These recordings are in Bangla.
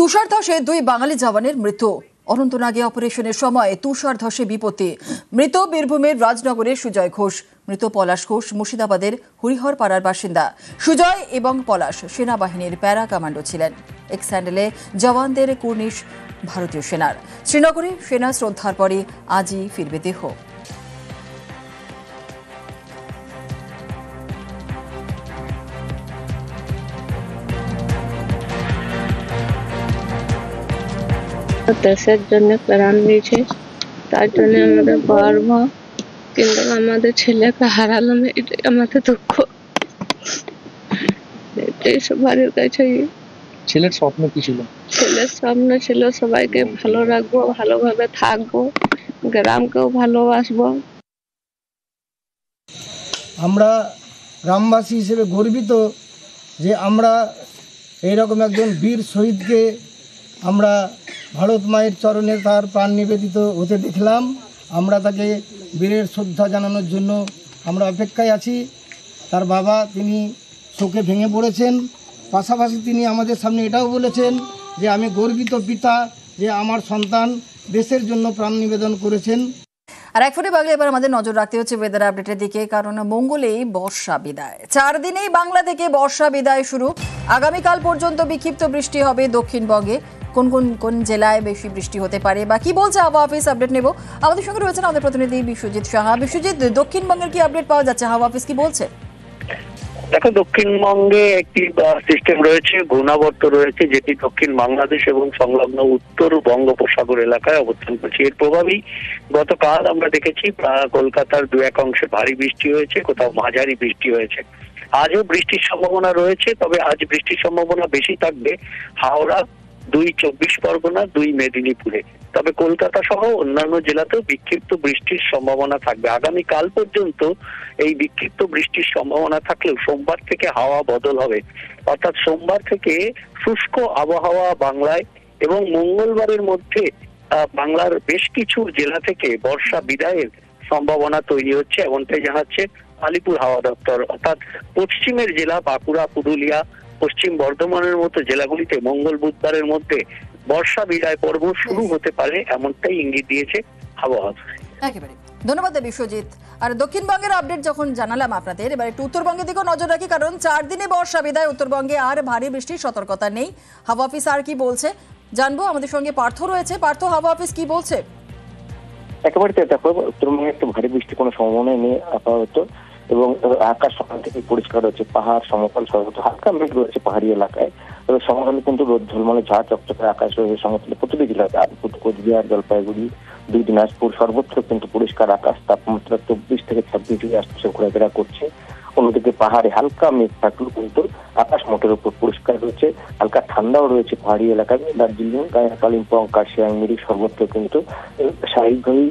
তুষার ধসে দুই বাঙালি জওয়ানের মৃত্যু। অনন্তনাগে অপারেশনের সময় তুষার ধসে বিপত্তি। মৃত বীরভূমের রাজনগরের সুজয় ঘোষ, মৃত পলাশ ঘোষ মুর্শিদাবাদের হরিহরপাড়ার বাসিন্দা। সুজয় এবং পলাশ সেনাবাহিনীর প্যারা কমান্ডো ছিলেন। এক স্যান্ডেলে জওয়ানদের কুর্নিশ ভারতীয় সেনার। শ্রীনগরে সেনা শ্রদ্ধার পরে আজই ফিরবে দেহ। দেশের জন্য প্রাণ দিয়েছে, তার জন্য আমাদের গর্ব, কিন্তু আমাদের ছেলেকে হারালাম, এটাই আমাদের দুঃখ। এটাই সবারই কাছে। ছেলের স্বপ্ন কি ছিল? ছেলের স্বপ্ন ছিল সবাইকে ভালো রাখবো, ভালোভাবে থাকবো, গ্রামকেও ভালোবাসবো। আমরা গ্রামবাসী হিসেবে গর্বিত যে আমরা এইরকম একজন বীর শহীদকে আমরা ভারত মায়ের চরণে তার প্রাণ নিবেদিত হতে দেখলাম। আমরা তাকে বীরের শ্রদ্ধা জানানোর জন্য আমরা অপেক্ষায় আছি। তার বাবা তিনি শোকে ভেঙে পড়েছেন। পাশাপাশি তিনি আমাদের সামনে এটাও বলেছেন যে আমি গর্বিত পিতা যে আমার সন্তান দেশের জন্য প্রাণ নিবেদন করেছেন। আর এক ফুটে বাংলা এবার আমাদের নজর রাখতে হচ্ছে ওয়েদার আপডেটের দিকে, কারণ মঙ্গলেই বর্ষা বিদায়। 4 দিনেই বাংলা থেকে বর্ষা বিদায় শুরু। আগামীকাল পর্যন্ত বিক্ষিপ্ত বৃষ্টি হবে দক্ষিণবঙ্গে। কোন জেলায় বেশি বৃষ্টি হতে পারে বা কি বলছে আবহাওয়া অফিস, আপডেট নেব। আমাদের সঙ্গে রয়েছেন আমাদের প্রতিনিধি বিশ্বজিৎ সাহা। বিশ্বজিৎ, দক্ষিণবঙ্গের কি আপডেট পাওয়া যাচ্ছে? হাওয়া অফিস কি বলছে? দেখো, দক্ষিণবঙ্গে একটি সিস্টেম রয়েছে, ঘূর্ণাবর্ত রয়েছে, যেটি দক্ষিণ বাংলাদেশ এবং সংলগ্ন উত্তর বঙ্গোপসাগর এলাকায় অবস্থান করছে। এর প্রভাবেই গতকাল আমরা দেখেছি কলকাতার 2-1 অংশে ভারী বৃষ্টি হয়েছে, কোথাও মাঝারি বৃষ্টি হয়েছে। আজও বৃষ্টির সম্ভাবনা রয়েছে, তবে আজ বৃষ্টির সম্ভাবনা বেশি থাকবে হাওড়া, 2 চব্বিশ পরগনা, 2 মেদিনীপুরে। তবে কলকাতা সহ অন্যান্য জেলাতেও বিক্ষিপ্ত বৃষ্টির সম্ভাবনা থাকবে। আগামীকাল পর্যন্ত এই বিক্ষিপ্ত বৃষ্টির সম্ভাবনা থাকলেও সোমবার থেকে হাওয়া বদল হবে, অর্থাৎ সোমবার থেকে শুষ্ক আবহাওয়া বাংলায়, এবং মঙ্গলবারের মধ্যে বাংলার বেশ কিছু জেলা থেকে বর্ষা বিদায়ের সম্ভাবনা তৈরি হচ্ছে, এমনটাই জানাচ্ছে আলিপুর হাওয়া দপ্তর। অর্থাৎ পশ্চিমের জেলা বাঁকুড়া, পুরুলিয়া, পশ্চিম বর্ধমানের মতো জেলাগুলিতে মঙ্গল বুধবারের মধ্যে বর্ষা বিদায় পর্ব শুরু হতে পারে, এমনটাই ইঙ্গিত দিয়েছে আবহাওয়া। একেবারে ধন্যবাদ বিশ্বজিৎ। আর দক্ষিণবঙ্গের আপডেট যখন জানালাম আপনাদের, এবার একটু উত্তরবঙ্গের দিকেও নজর রাখি, কারণ 4 দিনে বর্ষা বিদায়। উত্তরবঙ্গে আর ভারী বৃষ্টির সতর্কতা নেই। হাওয়া অফিস আর কি বলছে জানবো। আমাদের সঙ্গে পার্থ রয়েছে। পার্থ, হাওয়া অফিস কি বলছে? একেবারে দেখো, উত্তরবঙ্গে একটু ভারী বৃষ্টি কোনো সম্ভাবনা নেই আপাতত, এবং আকাশ সকাল থেকে পরিষ্কার রয়েছে। পাহাড় সমতল সর্বত্র হালকা মেঘ রয়েছে পাহাড়ি এলাকায়, তবে সমতলে কিন্তু রোদ ঝলমলে ঝাড় চকচকে আকাশ রয়েছে সমতলে প্রতিটি জেলাতে। আলিপুর, কোচবিহার, জলপাইগুড়ি, 2 দিনাজপুর সর্বত্র কিন্তু পরিষ্কার আকাশ। তাপমাত্রা 24 থেকে 26 ডিগ্রি আশপাশে ঘোরাফেরা করছে। অন্যদিকে পাহাড়ে হালকা মেঘ থাকলেও কিন্তু আকাশ মোটের উপর পরিষ্কার রয়েছে। হালকা ঠান্ডাও রয়েছে পাহাড়ি এলাকায়। দার্জিলিং, কালিম্পং, কার্শিয়াং, মিরিক সর্বত্র কিন্তু স্বাভাবিকভাবেই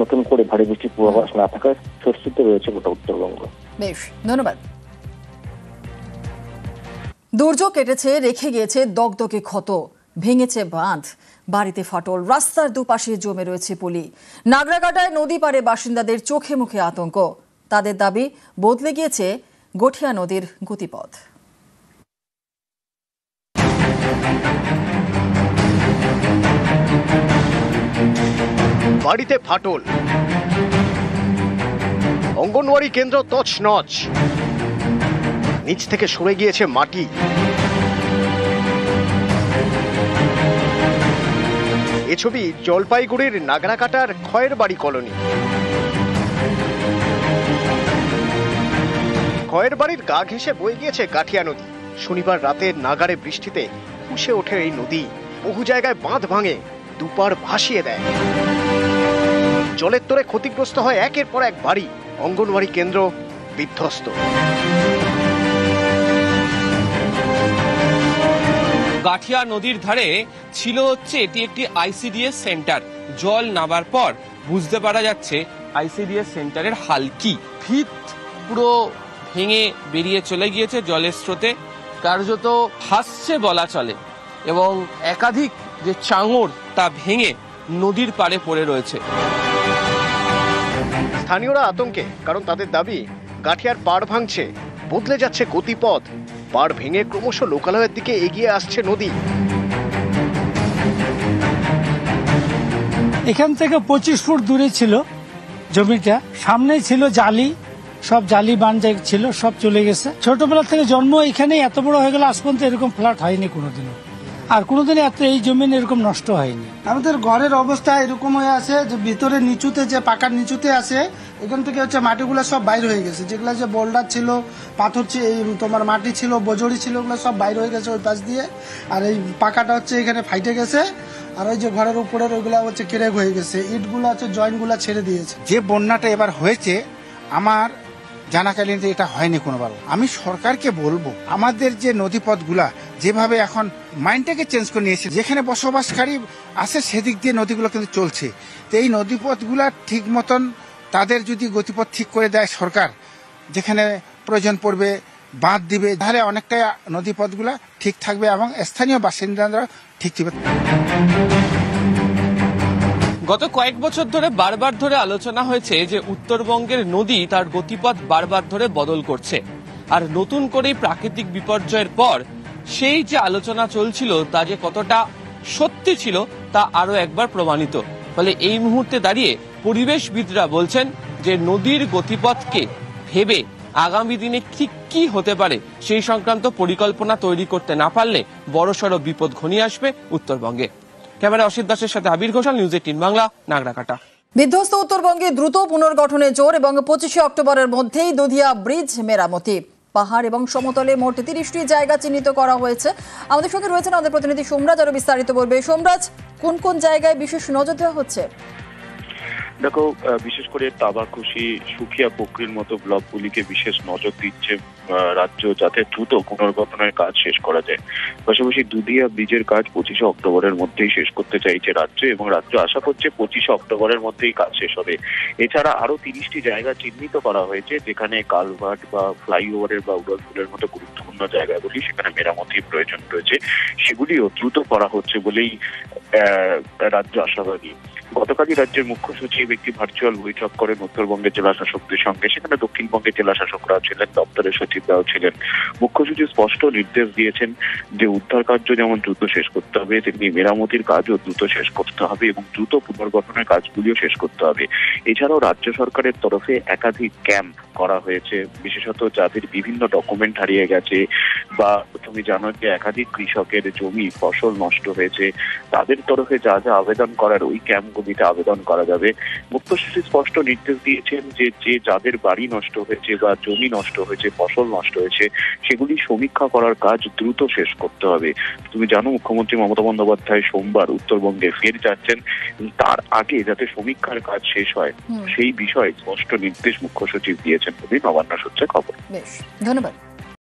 নতুন করে ভারী বৃষ্টির পূর্বাভাস না থাকার স্বস্তিতে রয়েছে গোটা উত্তরবঙ্গ। বেশ, ধন্যবাদ। দুর্যোগ কেটেছে, রেখে গিয়েছে দগদগে ক্ষত। ভেঙেছে বাঁধ, বাড়িতে ফাটল, রাস্তার দুপাশে জমে রয়েছে পলি। নাগরাকাটায় নদী পারে বাসিন্দাদের চোখে মুখে আতঙ্ক। তাদের দাবি, বদলে গিয়েছে গঠিয়া নদীর গতিপথ। বাড়িতে ফাটল, অঙ্গনওয়াড়ি কেন্দ্র তছনছ, নিচ থেকে সরে গিয়েছে মাটি। এ ছবি জলপাইগুড়ির নাগরাকাটার খয়েরবাড়ি কলোনি। খয়েরবাড়ির গা ঘেঁষে বয়ে গিয়েছে গাঠিয়া নদী। শনিবার রাতে নাগারে বৃষ্টিতে ফুঁসে ওঠে এই নদী। বহু জায়গায় বাঁধ ভাঙে, দুপার ভাসিয়ে দেয়। জলের তোরে ক্ষতিগ্রস্ত হয় একের পর এক বাড়ি, অঙ্গনওয়াড়ি কেন্দ্র বিধ্বস্ত। গাঠিয়া নদীর ধারে ছিল এটি একটি আইসিডিএস সেন্টার। জল নামার পর বুঝতে পারা যাচ্ছে আইসিডিএস সেন্টারের হাল কি। ভিত পুরো ভেঙে বেরিয়ে চলে গিয়েছে জলের স্রোতে, কার্যত ভাসছে বলা চলে, এবং একাধিক যে চাঙড় তা ভেঙে নদীর পাড়ে পড়ে রয়েছে। স্থানীয়রা আতঙ্কে, কারণ তাদের দাবি গাঠিয়ার পাড় ভাঙছে, বদলে যাচ্ছে গতিপথ। পাড় ভেঙে ক্রমশ লোকালয়ের দিকে এগিয়ে আসছে নদী। এখান থেকে 25 ফুট দূরে ছিল জমিটা, সামনেই ছিল জালি, সব জালি বান ছিল, সব চলে গেছে। ছোটবেলা থেকে জন্ম এখানে, এত বড় হয়ে গেল আজ পর্যন্ত এরকম ফ্ল্যাট হয়নি কোনোদিনও, আর কোনোদিন এত এই জমিন এরকম নষ্ট হয়নি। আমাদের ঘরের অবস্থা এরকম হয়ে আছে যে ভিতরে নিচুতে, যে পাকার নিচুতে আছে, এখান থেকে হচ্ছে মাটিগুলো সব বাইর হয়ে গেছে। যেগুলো যে বোল্ডার ছিল, পাথর তোমার মাটি ছিল, বজড়ি ছিল, ওগুলো সব বাইর হয়ে গেছে ওই পাশ দিয়ে। আর এই পাকাটা হচ্ছে এখানে ফাইটে গেছে, আর ওই যে ঘরের উপরের ওইগুলা হচ্ছে ক্রেক হয়ে গেছে, ইটগুলো হচ্ছে জয়েন্টগুলো ছেড়ে দিয়েছে। যে বন্যাটা এবার হয়েছে আমার জানাকালীন যে এটা হয়নি কোনোবারও। আমি সরকারকে বলবো আমাদের যে নদীপথগুলা যেভাবে এখন মাইন্ডটাকে চেঞ্জ করে নিয়েছে, যেখানে বসবাসকারী আছে সেদিক দিয়ে নদীগুলো কিন্তু চলছে, তো এই নদীপথগুলা ঠিক মতন তাদের যদি গতিপথ ঠিক করে দেয় সরকার, যেখানে প্রয়োজন পড়বে বাঁধ দিবে, তাহলে অনেকটাই নদীপথগুলা ঠিক থাকবে এবং স্থানীয় বাসিন্দারা ঠিক থাকবে। গত কয়েক বছর ধরে বারবার ধরে আলোচনা হয়েছে যে উত্তরবঙ্গের নদী তার গতিপথ বারবার ধরে বদল করছে, আর নতুন করে প্রাকৃতিক বিপর্যয়ের পর সেই যে আলোচনা চলছিল তা যে কতটা সত্যি ছিল তা আরো একবার প্রমাণিত। ফলে এই মুহূর্তে দাঁড়িয়ে পরিবেশবিদরা বলছেন যে নদীর গতিপথকে ভেবে আগামী দিনে ঠিক কি হতে পারে সেই সংক্রান্ত পরিকল্পনা তৈরি করতে না পারলে বড়সড় বিপদ ঘনিয়ে আসবে উত্তরবঙ্গে। ক্যামেরা অসিত দাসের সাথে আবির ঘোষাল, নিউজ 18 বাংলা, নাগরাকাটা। বিধ্বস্ত উত্তরবঙ্গে দ্রুত পুনর্গঠনের জোর এবং 25 অক্টোবরের মধ্যেই দুধিয়া ব্রিজ মেরামতি। পাহাড় এবং সমতলে মোট 30টি জায়গা চিহ্নিত করা হয়েছে। আমাদের সঙ্গে রয়েছেন আমাদের প্রতিনিধি সোমরাজ, আরো বিস্তারিত বলবে। সোমরাজ, কোন কোন জায়গায় বিশেষ নজর দেওয়া হচ্ছে? দেখো, বিশেষ করে তাবাকুশি, সুখিয়া, পোকরির মতো ব্লকগুলিকে বিশেষ নজর দিচ্ছে রাজ্য, যাতে দ্রুত পুনর্গঠনের কাজ শেষ করা যায়। পাশাপাশি দুধিয়া ব্রিজের কাজ 25 অক্টোবরের মধ্যেই শেষ করতে চাইছে রাজ্য, এবং রাজ্য আশা করছে 25 অক্টোবরের মধ্যেই কাজ শেষ হবে। এছাড়া আরো 30টি জায়গা চিহ্নিত করা হয়েছে, যেখানে কালভার্ট বা ফ্লাইওভারের বা উড়ালপুলের মতো গুরুত্বপূর্ণ জায়গাগুলি সেখানে মেরামতির প্রয়োজন রয়েছে, সেগুলিও দ্রুত করা হচ্ছে বলেই রাজ্য আশাবাদী। গতকালই রাজ্যের মুখ্য সচিব একটি ভার্চুয়াল বৈঠক করেন উত্তরবঙ্গের জেলা শাসকদের সঙ্গে। সেখানে দক্ষিণবঙ্গের জেলা শাসকরাও ছিলেন, দপ্তরের সচিবরাও ছিলেন। মুখ্য সচিব স্পষ্ট নির্দেশ দিয়েছেন যে উদ্ধার কার্য যেমন দ্রুত শেষ করতে হবে, তেমনি মেরামতির কাজও দ্রুত শেষ করতে হবে এবং দ্রুত পুনর্গঠনের কাজগুলিও শেষ করতে হবে। এছাড়াও রাজ্য সরকারের তরফে একাধিক ক্যাম্প করা হয়েছে, বিশেষত যাদের বিভিন্ন ডকুমেন্ট হারিয়ে গেছে বা তুমি জানো যে একাধিক কৃষকের জমি ফসল নষ্ট হয়েছে, তাদের তরফে যা যা আবেদন করার ওই ক্যাম্পগুলিতে আবেদন করা যাবে। মুখ্য সচিব স্পষ্ট নির্দেশ দিয়েছেন যে যাদের বাড়ি নষ্ট হয়েছে বা জমি নষ্ট হয়েছে, ফসল নষ্ট হয়েছে, সেগুলি সমীক্ষা করার কাজ দ্রুত শেষ করতে হবে। তুমি জানো মুখ্যমন্ত্রী মমতা বন্দ্যোপাধ্যায় সোমবার উত্তরবঙ্গে ফের যাচ্ছেন, তার আগে যাতে সমীক্ষার কাজ শেষ হয় সেই বিষয়ে স্পষ্ট নির্দেশ মুখ্য সচিব দিয়েছেন বলে নবান্ন সূত্রে খবর। বেশ, ধন্যবাদ।